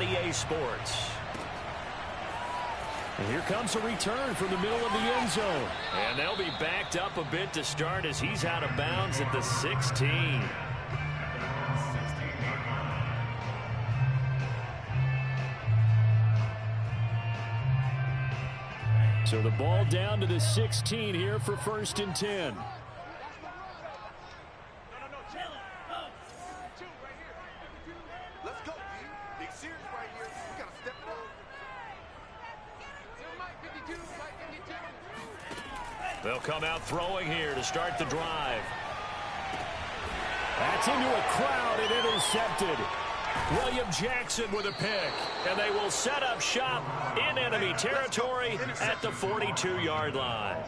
on EA Sports. And here comes a return from the middle of the end zone. And they'll be backed up a bit to start as he's out of bounds at the 16. So the ball down to the 16 here for 1st and 10. They'll come out throwing here to start the drive. That's into a crowd and intercepted. William Jackson with a pick. And they will set up shop in enemy territory at the 42-yard line.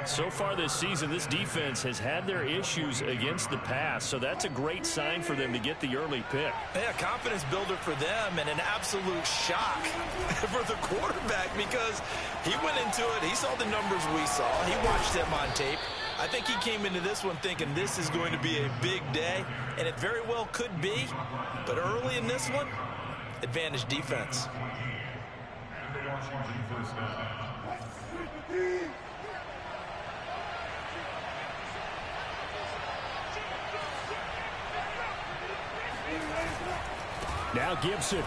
So far this season, this defense has had their issues against the pass, so that's a great sign for them to get the early pick. Yeah, confidence builder for them and an absolute shock for the quarterback because he went into it. He saw the numbers we saw. He watched them on tape. I think he came into this one thinking this is going to be a big day, and it very well could be. But early in this one, advantage defense. Now Gibson.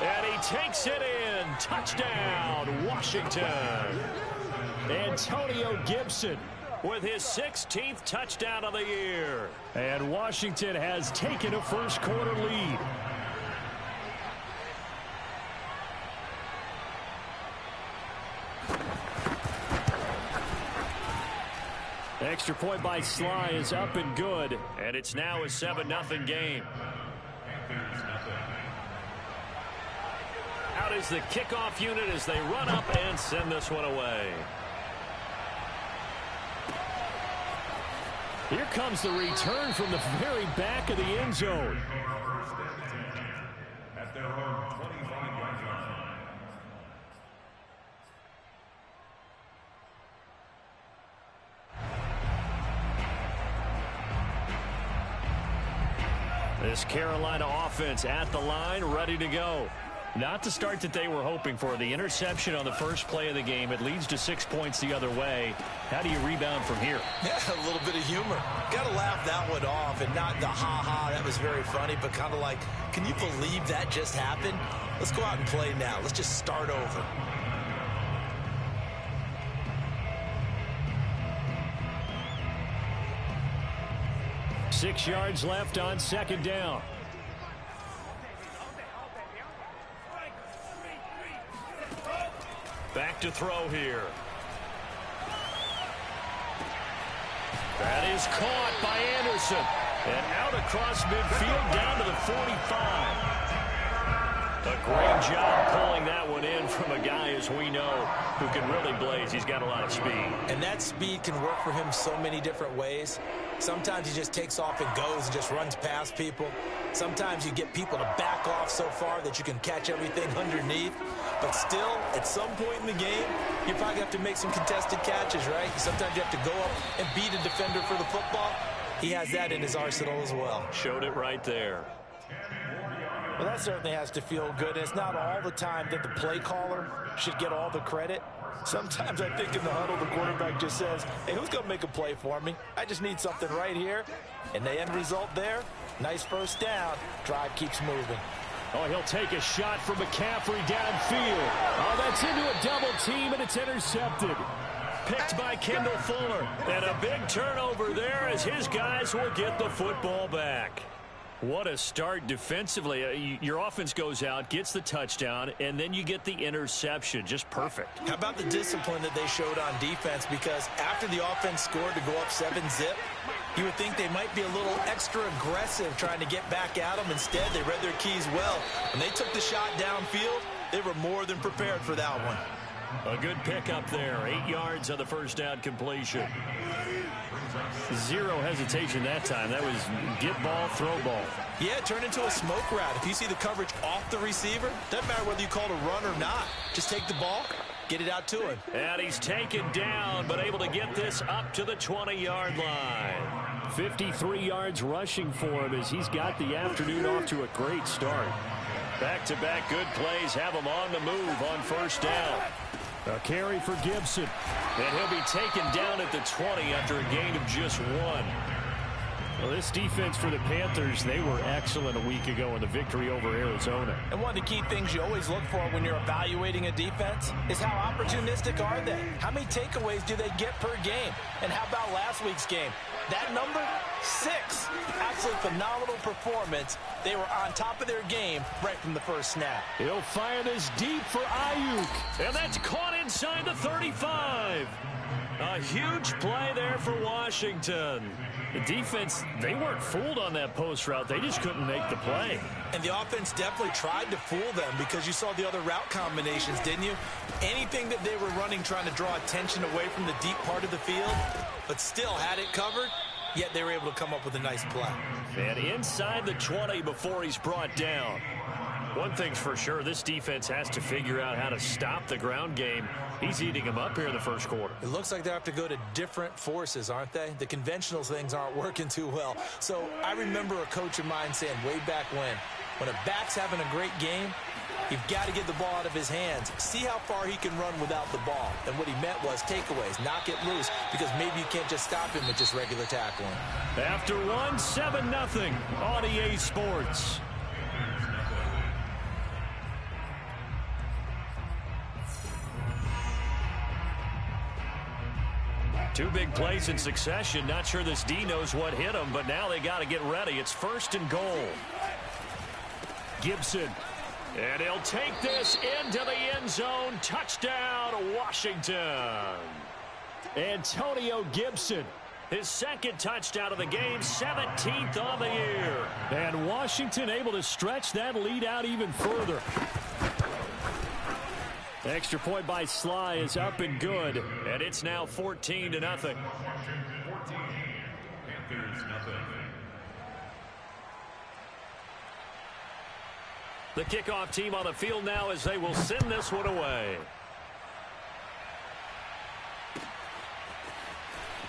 And he takes it in. Touchdown, Washington. Antonio Gibson with his 16th touchdown of the year. And Washington has taken a first-quarter lead. Extra point by Sly is up and good. And it's now a 7-0 game. Out is the kickoff unit as they run up and send this one away. Here comes the return from the very back of the end zone. At their own 25-yard line. This Carolina offense at the line, ready to go. Not the start that they were hoping for. The interception on the first play of the game. It leads to 6 points the other way. How do you rebound from here? Yeah, a little bit of humor. Got to laugh that one off and not the ha-ha. That was very funny, but kind of like, can you believe that just happened? Let's go out and play now. Let's just start over. Six yards left on 2nd down. Back to throw here. That is caught by Anderson. And out across midfield down to the 45. A great job pulling that one in from a guy, as we know, who can really blaze. He's got a lot of speed. And that speed can work for him so many different ways. Sometimes he just takes off and goes and just runs past people. Sometimes you get people to back off so far that you can catch everything underneath. But still, at some point in the game, you probably have to make some contested catches, right? Sometimes you have to go up and beat a defender for the football. He has that in his arsenal as well. Showed it right there. Well, that certainly has to feel good. It's not all the time that the play caller should get all the credit. Sometimes I think in the huddle, the quarterback just says, hey, who's going to make a play for me? I just need something right here. And the end result there, nice first down. Drive keeps moving. Oh, he'll take a shot from McCaffrey downfield. Oh, that's into a double team, and it's intercepted. Picked by Kendall Fuller. And a big turnover there as his guys will get the football back. What a start defensively. Your offense goes out, gets the touchdown, and then you get the interception. Just perfect. How about the discipline that they showed on defense? Because after the offense scored to go up 7-zip, you would think they might be a little extra aggressive trying to get back at them. Instead, they read their keys well. When they took the shot downfield, they were more than prepared for that one. A good pickup there. 8 yards on the first down completion. Zero hesitation that time. That was get ball, throw ball. Yeah, it turned into a smoke route. If you see the coverage off the receiver, doesn't matter whether you call it a run or not. Just take the ball, get it out to him. And he's taken down, but able to get this up to the 20-yard line. 53 yards rushing for him as he's got the afternoon off to a great start. Back-to-back good plays have him on the move on first down. A carry for Gibson. And he'll be taken down at the 20 after a gain of just 1. Well, this defense for the Panthers, they were excellent a week ago in the victory over Arizona. And one of the key things you always look for when you're evaluating a defense is how opportunistic are they? How many takeaways do they get per game? And how about last week's game? That number, 6. Absolutely phenomenal performance. They were on top of their game right from the first snap. He'll fire this deep for Ayuk. And that's caught inside the 35. A huge play there for Washington. The defense, they weren't fooled on that post route. They just couldn't make the play. And the offense definitely tried to fool them because you saw the other route combinations, didn't you? Anything that they were running trying to draw attention away from the deep part of the field, but still had it covered, yet they were able to come up with a nice play. And inside the 20 before he's brought down. One thing's for sure, this defense has to figure out how to stop the ground game. He's eating them up here in the first quarter. It looks like they have to go to different forces, aren't they? The conventional things aren't working too well. So I remember a coach of mine saying way back when a back's having a great game, you've got to get the ball out of his hands. See how far he can run without the ball. And what he meant was takeaways, knock it loose, because maybe you can't just stop him with just regular tackling. After 7-0 on EA Sports. Two big plays in succession. Not sure this D knows what hit him, but now they got to get ready. It's 1st and goal. Gibson. And he'll take this into the end zone. Touchdown, Washington. Antonio Gibson. His 2nd touchdown of the game, 17th on the year. And Washington able to stretch that lead out even further. Extra point by Sly is up and good, and it's now 14-0. The kickoff team on the field now as they will send this one away.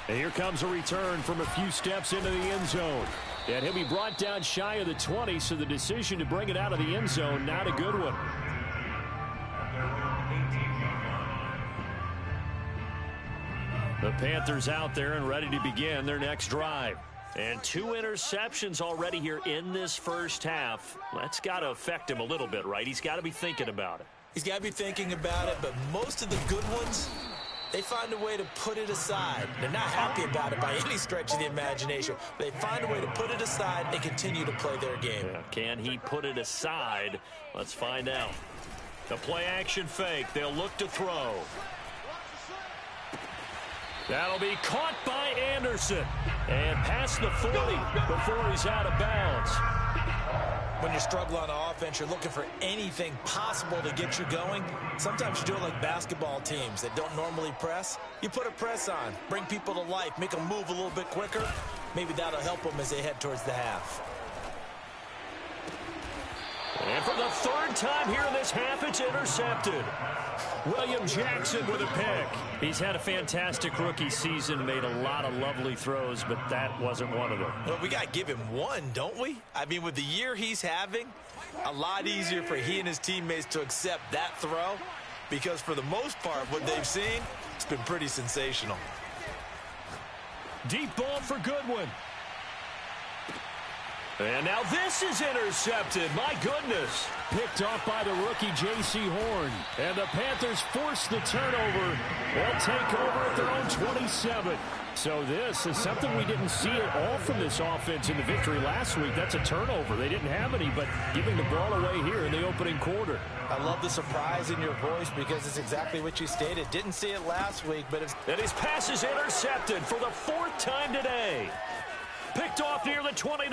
And here comes a return from a few steps into the end zone. And he'll be brought down shy of the 20, so the decision to bring it out of the end zone, not a good one. The Panthers out there and ready to begin their next drive. And 2 interceptions already here in this first half. That's got to affect him a little bit, right? He's got to be thinking about it. He's got to be thinking about it, but most of the good ones, they find a way to put it aside. They're not happy about it by any stretch of the imagination. They find a way to put it aside and continue to play their game. Yeah, can he put it aside? Let's find out. The play-action fake. They'll look to throw. That'll be caught by Anderson. And past the 40 before he's out of bounds. When you're struggling on offense, you're looking for anything possible to get you going. Sometimes you do it like basketball teams that don't normally press. You put a press on, bring people to life, make them move a little bit quicker. Maybe that'll help them as they head towards the half. And for the 3rd time here in this half, it's intercepted. William Jackson with a pick. He's had a fantastic rookie season, made a lot of lovely throws, but that wasn't one of them. Well, we got to give him one, don't we? I mean, with the year he's having, a lot easier for he and his teammates to accept that throw, because for the most part, what they've seen, it's been pretty sensational. Deep ball for Goodwin. And now this is intercepted. My goodness. Picked off by the rookie J.C. Horn. And the Panthers force the turnover. They'll take over at their own 27. So this is something we didn't see at all from this offense in the victory last week. That's a turnover. They didn't have any, but giving the ball away here in the opening quarter. I love the surprise in your voice because it's exactly what you stated. Didn't see it last week, but it's... And his pass is intercepted for the 4th time today. Picked off near the 29.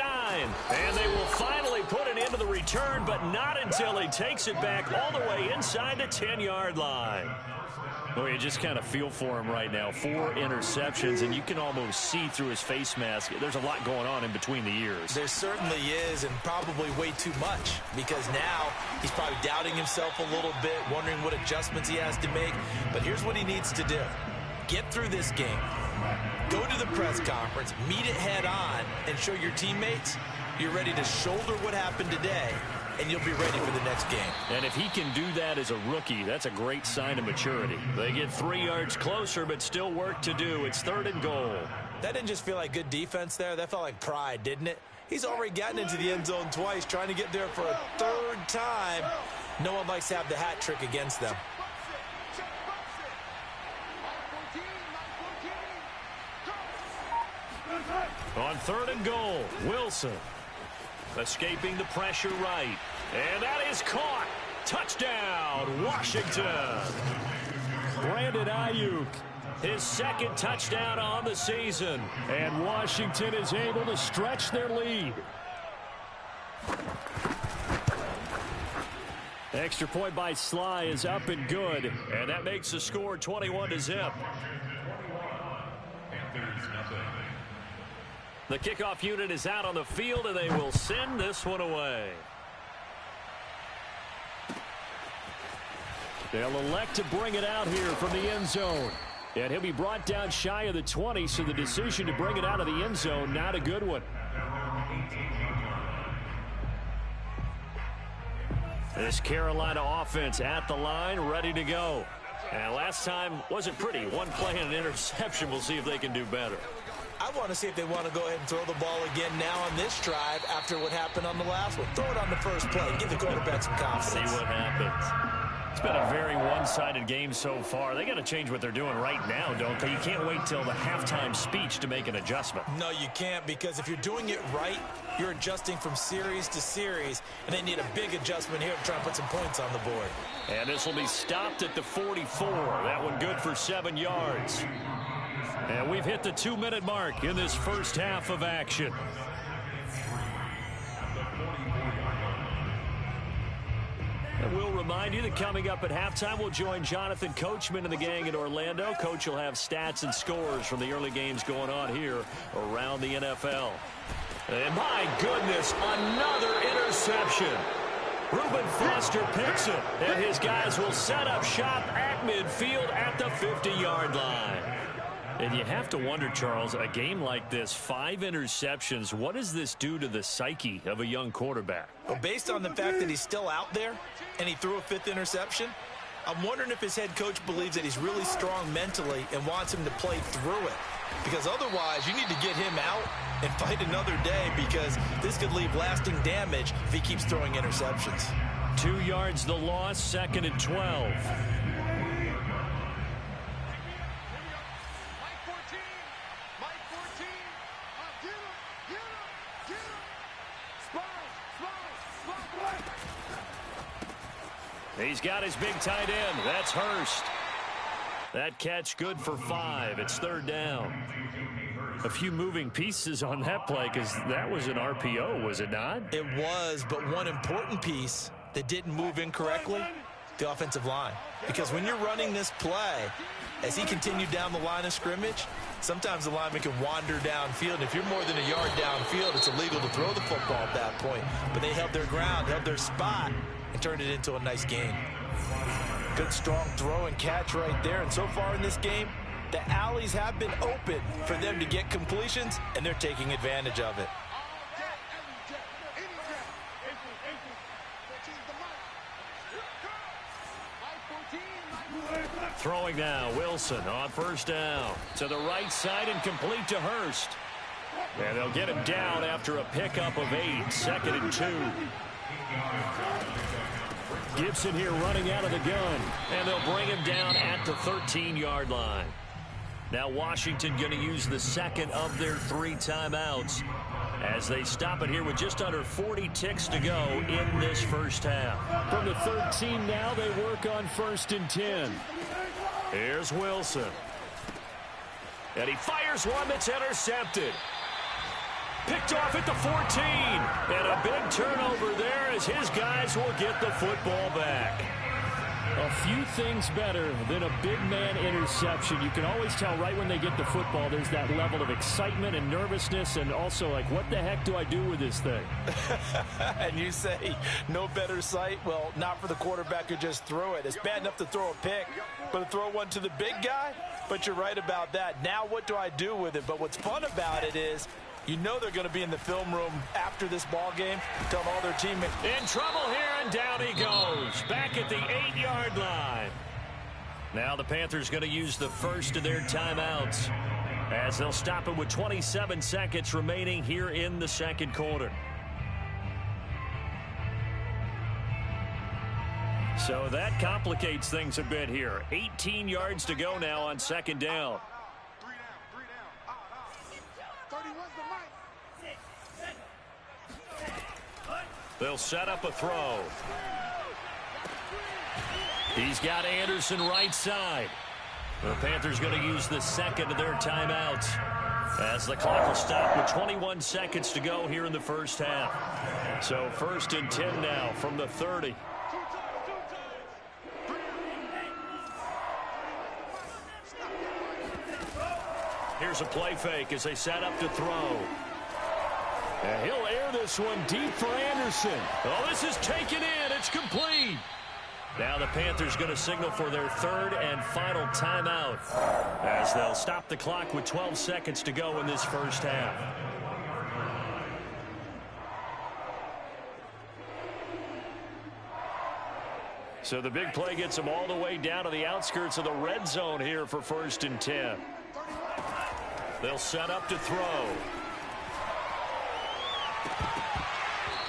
And they will finally put it into the return, but not until he takes it back all the way inside the 10-yard line. Well, you just kind of feel for him right now. 4 interceptions, and you can almost see through his face mask. There's a lot going on in between the ears. There certainly is, and probably way too much, because now he's probably doubting himself a little bit, wondering what adjustments he has to make. But here's what he needs to do. Get through this game. Go to the press conference, meet it head on, and show your teammates you're ready to shoulder what happened today, and you'll be ready for the next game. And if he can do that as a rookie, that's a great sign of maturity. They get 3 yards closer, but still work to do. It's 3rd and goal. That didn't just feel like good defense there. That felt like pride, didn't it? He's already gotten into the end zone twice, trying to get there for a 3rd time. No one likes to have the hat trick against them. On 3rd and goal, Wilson escaping the pressure right. And that is caught. Touchdown, Washington. Brandon Ayuk, his 2nd touchdown on the season. And Washington is able to stretch their lead. Extra point by Sly is up and good. And that makes the score 21-0. The kickoff unit is out on the field, and they will send this one away. They'll elect to bring it out here from the end zone. And he'll be brought down shy of the 20, so the decision to bring it out of the end zone, not a good one. This Carolina offense at the line, ready to go. And last time wasn't pretty. One play and an interception. We'll see if they can do better. I want to see if they want to go ahead and throw the ball again now on this drive after what happened on the last one. Throw it on the first play. Give the quarterback some confidence. See what happens. It's been a very one-sided game so far. They got to change what they're doing right now, don't they? You can't wait till the halftime speech to make an adjustment. No, you can't, because if you're doing it right, you're adjusting from series to series, and they need a big adjustment here to try and put some points on the board. And this will be stopped at the 44. That one good for 7 yards. And we've hit the 2-minute mark in this first half of action. And we'll remind you that coming up at halftime, we'll join Jonathan Coachman and the gang in Orlando. Coach will have stats and scores from the early games going on here around the NFL. And my goodness, another interception. Reuben Foster picks it, and his guys will set up shop at midfield at the 50-yard line. And you have to wonder, Charles, a game like this, 5 interceptions, what does this do to the psyche of a young quarterback? Well, based on the fact that he's still out there and he threw a 5th interception, I'm wondering if his head coach believes that he's really strong mentally and wants him to play through it. Because otherwise, you need to get him out and fight another day, because this could leave lasting damage if he keeps throwing interceptions. 2 yards the loss, 2nd and 12. He's got his big tight end. That's Hurst. That catch good for 5. It's 3rd down. A few moving pieces on that play, because that was an RPO, was it not? It was, but one important piece that didn't move incorrectly, the offensive line. Because when you're running this play, as he continued down the line of scrimmage, sometimes the lineman can wander downfield. And if you're more than a yard downfield, it's illegal to throw the football at that point. But they held their ground, held their spot, and turned it into a nice game. Good, strong throw and catch right there. And so far in this game, the alleys have been open for them to get completions, and they're taking advantage of it. Throwing now, Wilson on 1st down. To the right side and complete to Hurst. And they'll get him down after a pickup of 8, 2nd and 2. Gibson here running out of the gun. And they'll bring him down at the 13-yard line. Now Washington going to use the 2nd of their 3 timeouts as they stop it here with just under 40 ticks to go in this first half. From the 13 now, they work on 1st and 10. Here's Wilson. And he fires one that's intercepted. Picked off at the 14. And a big turnover there as his guys will get the football back. A few things better than a big man interception. You can always tell right when they get the football, there's that level of excitement and nervousness, and also like, what the heck do I do with this thing? And you say no better sight? Well, not for the quarterback who just threw it. It's bad enough to throw a pick, but to throw one to the big guy? But you're right about that. Now what do I do with it? But what's fun about it is, you know they're going to be in the film room after this ball game, telling all their teammates. In trouble here, and down he goes. Back at the 8-yard line. Now the Panthers going to use the first of their timeouts, as they'll stop it with 27 seconds remaining here in the second quarter. So that complicates things a bit here. 18 yards to go now on second down. They'll set up a throw. He's got Anderson right side. The Panthers going to use the second of their timeouts, as the clock will stop with 21 seconds to go here in the first half. So 1st and 10 now from the 30. Here's a play fake as they set up to throw. And he'll air this one deep for Anderson. Oh, this is taken in. It's complete. Now the Panthers going to signal for their third and final timeout, as they'll stop the clock with 12 seconds to go in this first half. So the big play gets them all the way down to the outskirts of the red zone here for 1st and 10. They'll set up to throw.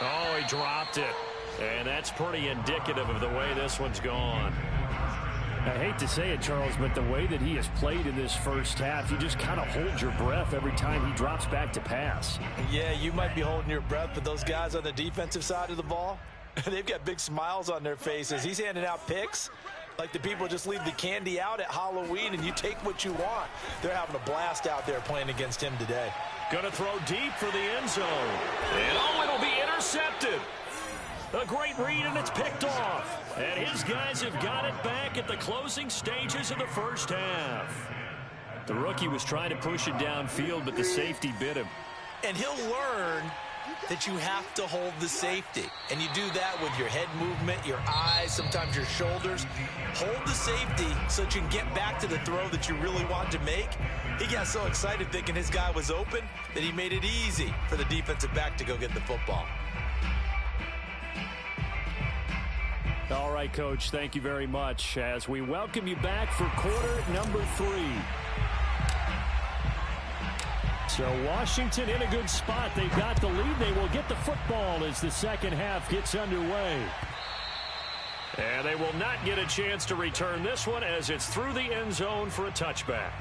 Oh, he dropped it. And that's pretty indicative of the way this one's gone. I hate to say it, Charles, but the way that he has played in this first half, you just kind of hold your breath every time he drops back to pass. Yeah, you might be holding your breath, but those guys on the defensive side of the ball, they've got big smiles on their faces. He's handing out picks like the people just leave the candy out at Halloween and you take what you want. They're having a blast out there playing against him today. Gonna throw deep for the end zone. And oh, it'll be intercepted. A great read, and it's picked off. And his guys have got it back at the closing stages of the first half. The rookie was trying to push it downfield, but the safety bit him. And he'll learn that you have to hold the safety. And you do that with your head movement, your eyes, sometimes your shoulders. Hold the safety so that you can get back to the throw that you really want to make. He got so excited thinking his guy was open that he made it easy for the defensive back to go get the football. All right, Coach, thank you very much as we welcome you back for quarter number 3. So Washington in a good spot. They've got the lead. They will get the football as the second half gets underway. And they will not get a chance to return this one as it's through the end zone for a touchback.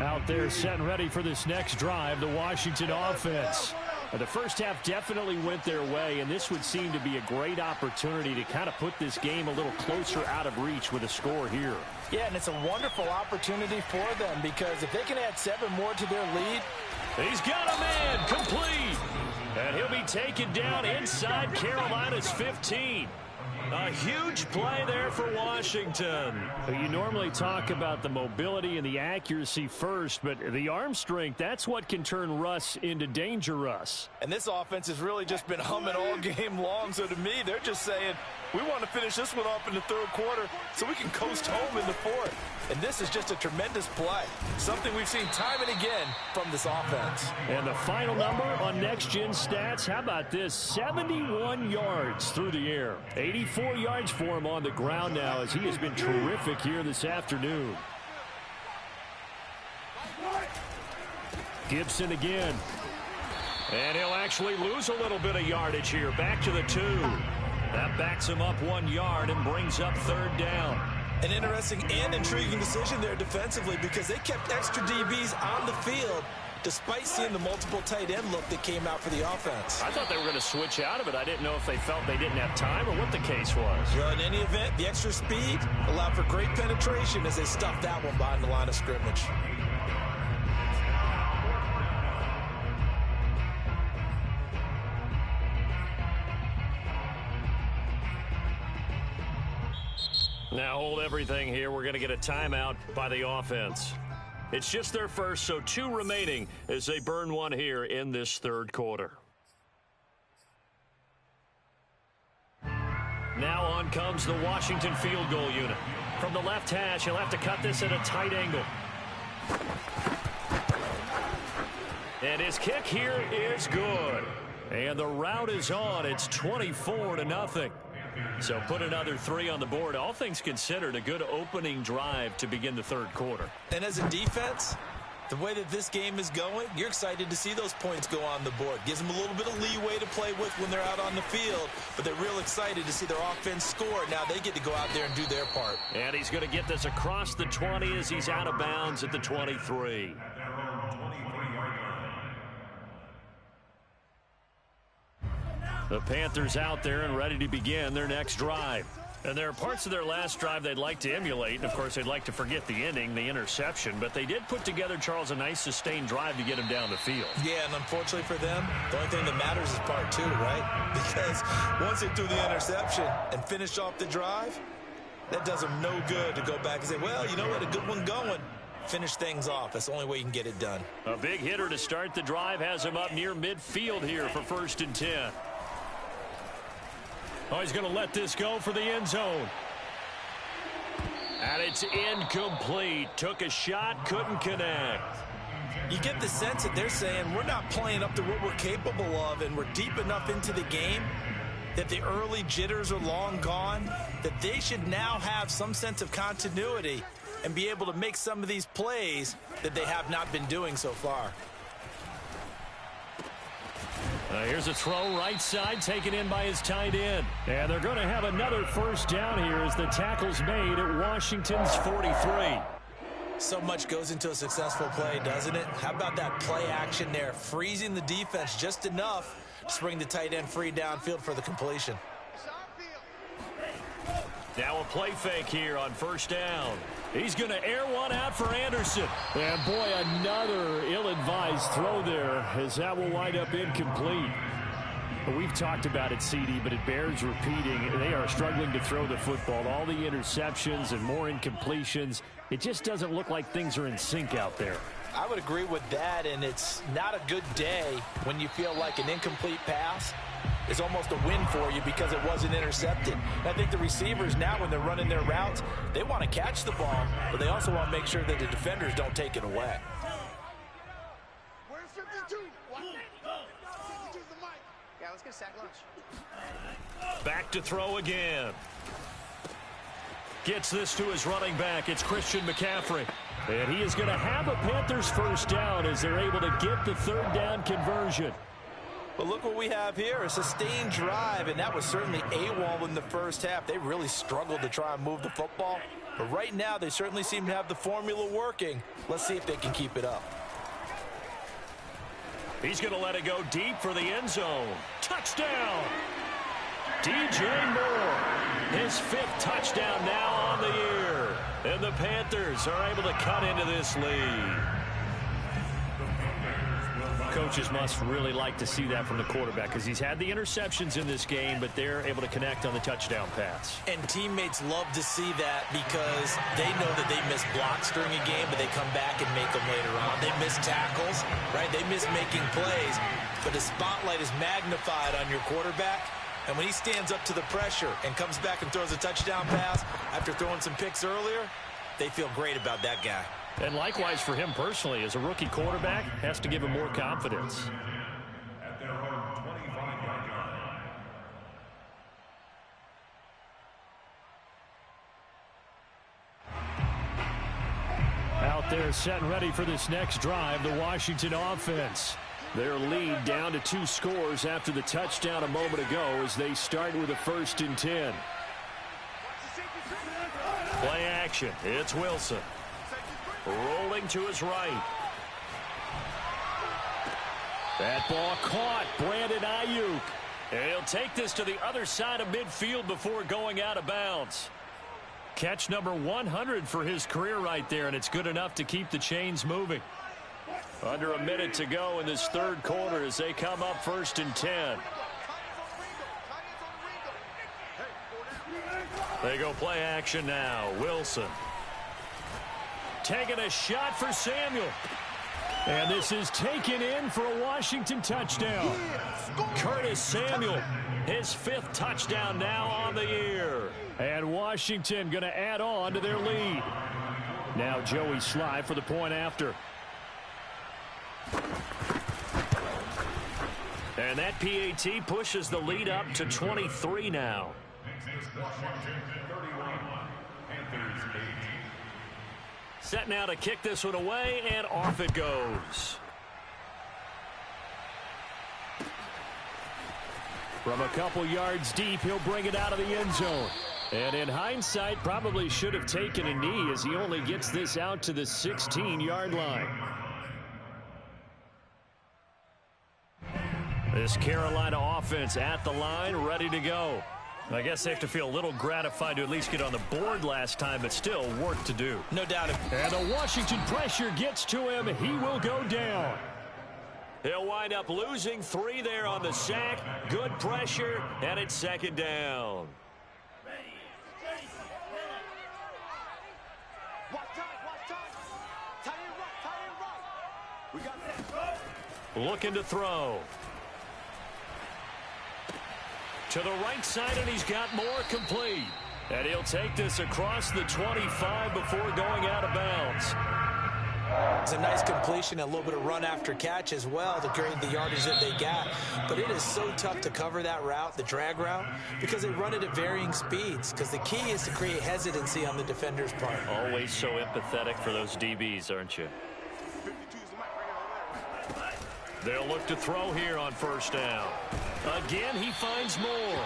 Out there set and ready for this next drive, the Washington offense. The first half definitely went their way, and this would seem to be a great opportunity to kind of put this game a little closer out of reach with a score here. Yeah, and it's a wonderful opportunity for them because if they can add 7 more to their lead. He's got a man complete, and he'll be taken down inside Carolina's 15. A huge play there for Washington. You normally talk about the mobility and the accuracy first, but the arm strength, that's what can turn Russ into danger Russ. And this offense has really just been humming all game long, so to me, they're just saying, we want to finish this one off in the third quarter so we can coast home in the fourth. And this is just a tremendous play, something we've seen time and again from this offense. And the final number on Next Gen Stats, how about this? 71 yards through the air. 84 yards for him on the ground now as he has been terrific here this afternoon. Gibson again. And he'll actually lose a little bit of yardage here. Back to the 2. That backs him up 1 yard and brings up third down. An interesting and intriguing decision there defensively because they kept extra DBs on the field despite seeing the multiple tight end look that came out for the offense. I thought they were going to switch out of it. I didn't know if they felt they didn't have time or what the case was. Well, in any event, the extra speed allowed for great penetration as they stuffed that one behind the line of scrimmage. Now hold everything here. We're going to get a timeout by the offense. It's just their first, so 2 remaining as they burn one here in this third quarter. Now on comes the Washington field goal unit. From the left hash, he'll have to cut this at a tight angle. And his kick here is good. And the route is on. It's 24-0. So put another 3 on the board. All things considered, a good opening drive to begin the third quarter. And as a defense, the way that this game is going, you're excited to see those points go on the board. Gives them a little bit of leeway to play with when they're out on the field, but they're real excited to see their offense score. Now they get to go out there and do their part. And he's going to get this across the 20 as he's out of bounds at the 23. The Panthers out there and ready to begin their next drive. And there are parts of their last drive they'd like to emulate. And, of course, they'd like to forget the inning, the interception. But they did put together, Charles, a nice sustained drive to get him down the field. Yeah, and unfortunately for them, the only thing that matters is part 2, right? Because once they threw the interception and finished off the drive, that does them no good to go back and say, well, you know what, a good one going. Finish things off. That's the only way you can get it done. A big hitter to start the drive has him up near midfield here for 1st and 10. Oh, he's going to let this go for the end zone. And it's incomplete. Took a shot, couldn't connect. You get the sense that they're saying we're not playing up to what we're capable of, and we're deep enough into the game that the early jitters are long gone, that they should now have some sense of continuity and be able to make some of these plays that they have not been doing so far. Here's a throw right side taken in by his tight end. And they're going to have another first down here as the tackle's made at Washington's 43. So much goes into a successful play, doesn't it? How about that play action there, freezing the defense just enough to bring the tight end free downfield for the completion. Now a play fake here on 1st down. He's going to air one out for Anderson. And, boy, another ill-advised throw there as that will wind up incomplete. We've talked about it, CD, but it bears repeating. They are struggling to throw the football. All the interceptions and more incompletions. It just doesn't look like things are in sync out there. I would agree with that, and it's not a good day when you feel like an incomplete pass is almost a win for you because it wasn't intercepted. And I think the receivers now, when they're running their routes, they want to catch the ball, but they also want to make sure that the defenders don't take it away. Where's 52? 52's the mic. Yeah, let's get a sack lunch. Back to throw again. Gets this to his running back. It's Christian McCaffrey. And he is going to have a Panthers first down as they're able to get the 3rd down conversion. But look what we have here, a sustained drive, and that was certainly AWOL in the first half. They really struggled to try and move the football. But right now, they certainly seem to have the formula working. Let's see if they can keep it up. He's going to let it go deep for the end zone. Touchdown! DJ Moore, his 5th touchdown now on the year. And the Panthers are able to cut into this lead. Coaches must really like to see that from the quarterback because he's had the interceptions in this game, but they're able to connect on the touchdown pass. And teammates love to see that because they know that they miss blocks during a game, but they come back and make them later on. They miss tackles, right? They miss making plays, but the spotlight is magnified on your quarterback. And when he stands up to the pressure and comes back and throws a touchdown pass after throwing some picks earlier, they feel great about that guy. And likewise for him personally, as a rookie quarterback, has to give him more confidence. Out there set and ready for this next drive, the Washington offense. Their lead down to 2 scores after the touchdown a moment ago as they start with a 1st and 10. Play action. It's Wilson. Rolling to his right. That ball caught. Brandon Ayuk. And he'll take this to the other side of midfield before going out of bounds. Catch number 100 for his career right there, and it's good enough to keep the chains moving. Under a minute to go in this third quarter as they come up 1st and 10. They go play action now. Wilson. Taking a shot for Samuel. And this is taken in for a Washington touchdown. Curtis Samuel, his 5th touchdown now on the year. And Washington going to add on to their lead. Now Joey Sly for the point after. And that PAT pushes the lead up to 23 now. Set now to kick this one away, and off it goes. From a couple yards deep, he'll bring it out of the end zone. And in hindsight, probably should have taken a knee as he only gets this out to the 16-yard line. This Carolina offense at the line, ready to go. I guess they have to feel a little gratified to at least get on the board last time, but still work to do. No doubt. And the Washington pressure gets to him. He will go down. He'll wind up losing 3 there on the sack. Good pressure, and it's 2nd down. We got that. Looking to throw. To the right side, and he's got more complete. And he'll take this across the 25 before going out of bounds. It's a nice completion, a little bit of run after catch as well to create the yardage that they got. But it is so tough to cover that route, the drag route, because they run it at varying speeds. Because the key is to create hesitancy on the defender's part. Always so empathetic for those DBs, aren't you? They'll look to throw here on 1st down. Again, he finds more.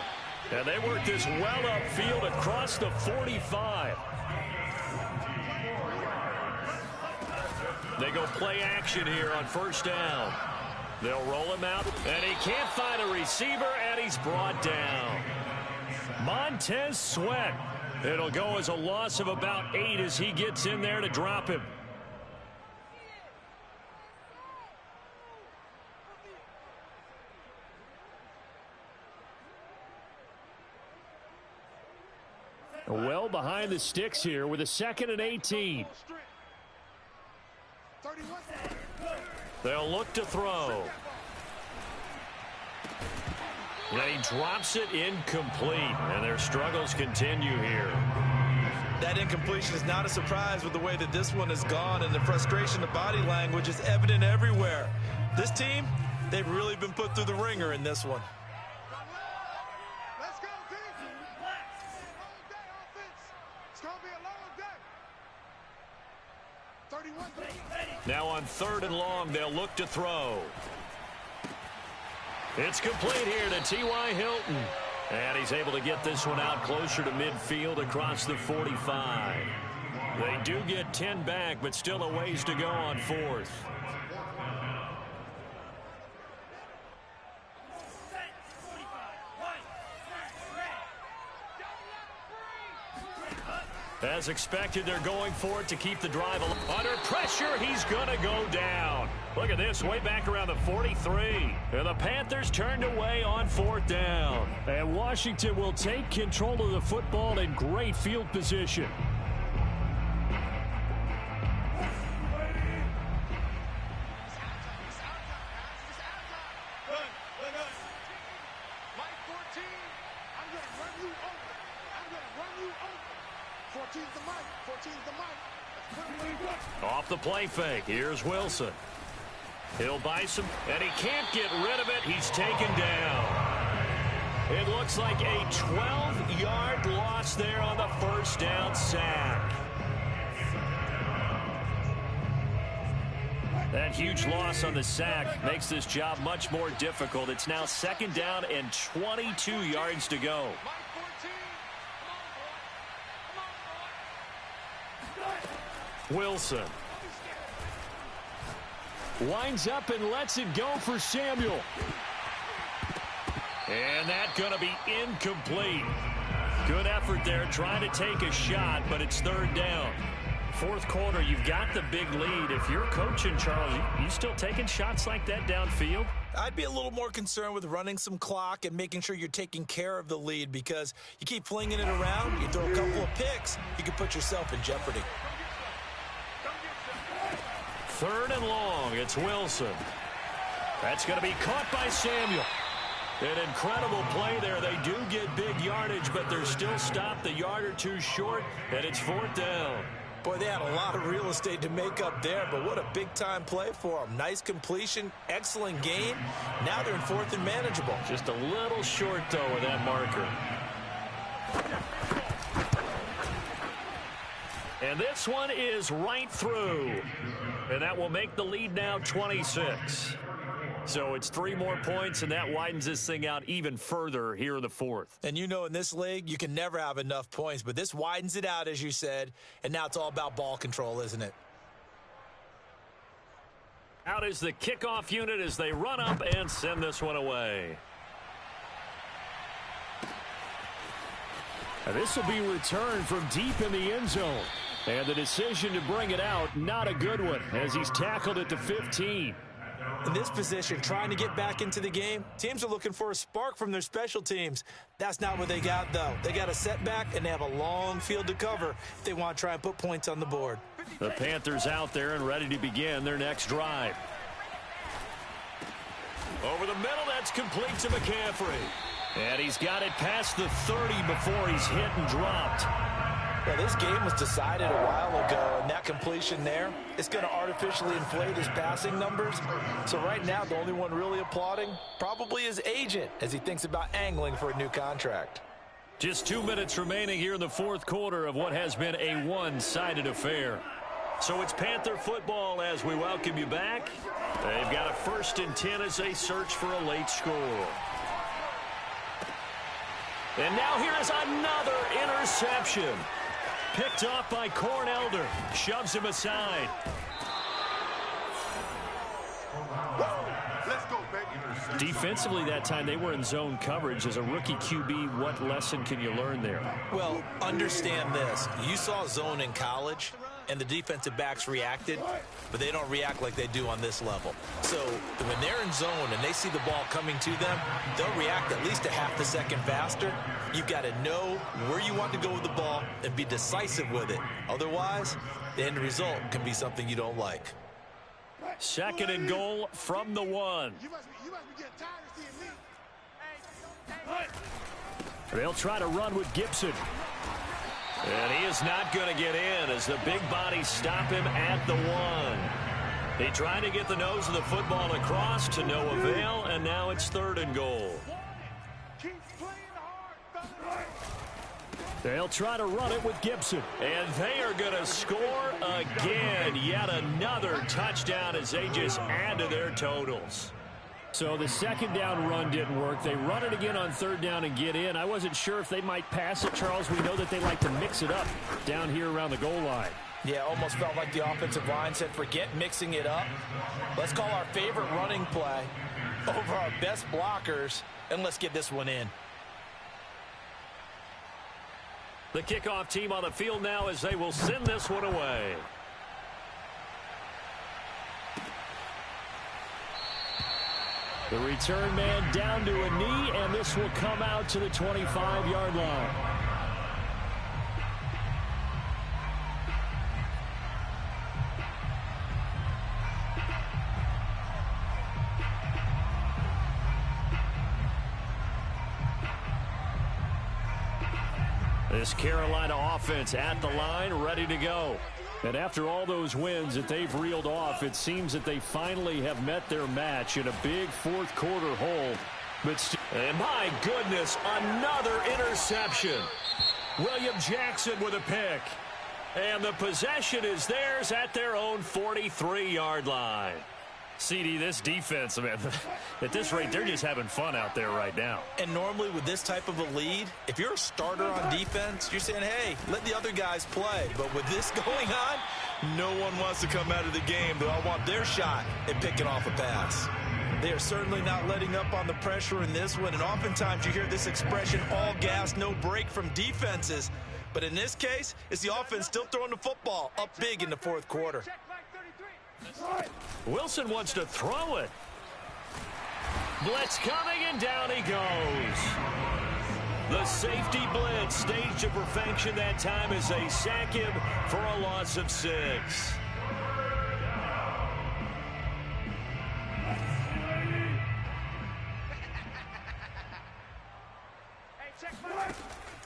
And they work this well upfield across the 45. They go play action here on 1st down. They'll roll him out, and he can't find a receiver, and he's brought down. Montez Sweat. It'll go as a loss of about 8 as he gets in there to drop him. Well behind the sticks here with a 2nd and 18. They'll look to throw. And he drops it incomplete, and their struggles continue here. That incompletion is not a surprise with the way that this one has gone, and the frustration, the body language is evident everywhere. This team, they've really been put through the ringer in this one. Now on 3rd and long, they'll look to throw. It's complete here to T.Y. Hilton. And he's able to get this one out closer to midfield across the 45. They do get 10 back, but still a ways to go on 4th. As expected, they're going for it to keep the drive under pressure. He's going to go down. Look at this, way back around the 43. And the Panthers turned away on 4th down. And Washington will take control of the football in great field position. Off the play fake. Here's Wilson. He'll buy some, and he can't get rid of it. He's taken down. It looks like a 12-yard loss there on the 1st down sack. That huge loss on the sack makes this job much more difficult. It's now 2nd down and 22 yards to go. Wilson winds up and lets it go for Samuel. And that's going to be incomplete. Good effort there trying to take a shot, but it's 3rd down. fourth quarter, you've got the big lead. If you're coaching, Charles, you still taking shots like that downfield? I'd be a little more concerned with running some clock and making sure you're taking care of the lead, because you keep flinging it around, you throw a couple of picks, you can put yourself in jeopardy. Third and long, it's Wilson. That's going to be caught by Samuel. An incredible play there. They do get big yardage, but they're still stopped a yard or two short, and it's fourth down. Boy, they had a lot of real estate to make up there, but what a big-time play for them. Nice completion, excellent gain. Now they're in fourth and manageable. Just a little short, though, with that marker. And this one is right through. And that will make the lead now 26. So it's 3 more points, and that widens this thing out even further here in the fourth. And you know, in this league, you can never have enough points, but this widens it out, as you said, and now it's all about ball control, isn't it? Out is the kickoff unit as they run up and send this one away. And this will be returned from deep in the end zone. And the decision to bring it out, not a good one, as he's tackled at the 15. In this position, trying to get back into the game, teams are looking for a spark from their special teams. That's not what they got, though. They got a setback, and they have a long field to cover if they want to try and put points on the board. The Panthers out there and ready to begin their next drive. Over the middle, that's complete to McCaffrey. And he's got it past the 30 before he's hit and dropped. Well, this game was decided a while ago, and that completion there, it's going to artificially inflate his passing numbers. So right now, the only one really applauding probably his agent as he thinks about angling for a new contract. Just 2 minutes remaining here in the fourth quarter of what has been a one-sided affair. So it's Panther football as we welcome you back. They've got a 1st and 10 as they search for a late score. And now here is another interception. Picked off by Cornelder. Shoves him aside. Let's go, baby. Defensively that time, they were in zone coverage. As a rookie QB, what lesson can you learn there? Well, understand this. You saw zone in college, and the defensive backs reacted, but they don't react like they do on this level. So when they're in zone and they see the ball coming to them, they'll react at least a half a second faster. You've got to know where you want to go with the ball and be decisive with it. Otherwise, the end result can be something you don't like. 2nd and goal from the 1. You must be getting tired of seeing me. They'll try to run with Gibson. And he is not going to get in as the big bodies stop him at the 1. They try to get the nose of the football across to no avail, and now it's 3rd and goal. They'll try to run it with Gibson. And they are going to score again. Yet another touchdown as they just add to their totals. So the 2nd down run didn't work. They run it again on 3rd down and get in. I wasn't sure if they might pass it, Charles. We know that they like to mix it up down here around the goal line. Yeah, almost felt like the offensive line said, forget mixing it up. Let's call our favorite running play over our best blockers, and let's get this one in. The kickoff team on the field now as they will send this one away. The return man down to a knee, and this will come out to the 25-yard line. This Carolina offense at the line, ready to go. And after all those wins that they've reeled off, it seems that they finally have met their match in a big fourth quarter hole. And my goodness, another interception. William Jackson with a pick. And the possession is theirs at their own 43-yard line. CD, this defense, man, at this rate, they're just having fun out there right now. And normally with this type of a lead, if you're a starter on defense, you're saying, hey, let the other guys play. But with this going on, No one wants to come out of the game. They all want their shot at picking off a pass. they are certainly not letting up on the pressure in this one. And oftentimes you hear this expression, all gas, no break from defenses. But in this case, it's the offense still throwing the football up big in the fourth quarter. Wilson wants to throw it. Blitz coming, and down he goes. The safety blitz staged to perfection that time as they sack him for a loss of 6.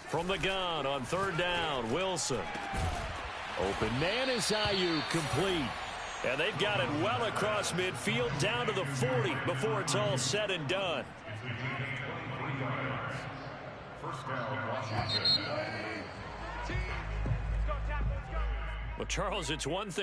From the gun on 3rd down, Wilson. Open man is Ayuk, complete. And they've got it well across midfield down to the 40 before it's all said and done. Well, Charles, it's one thing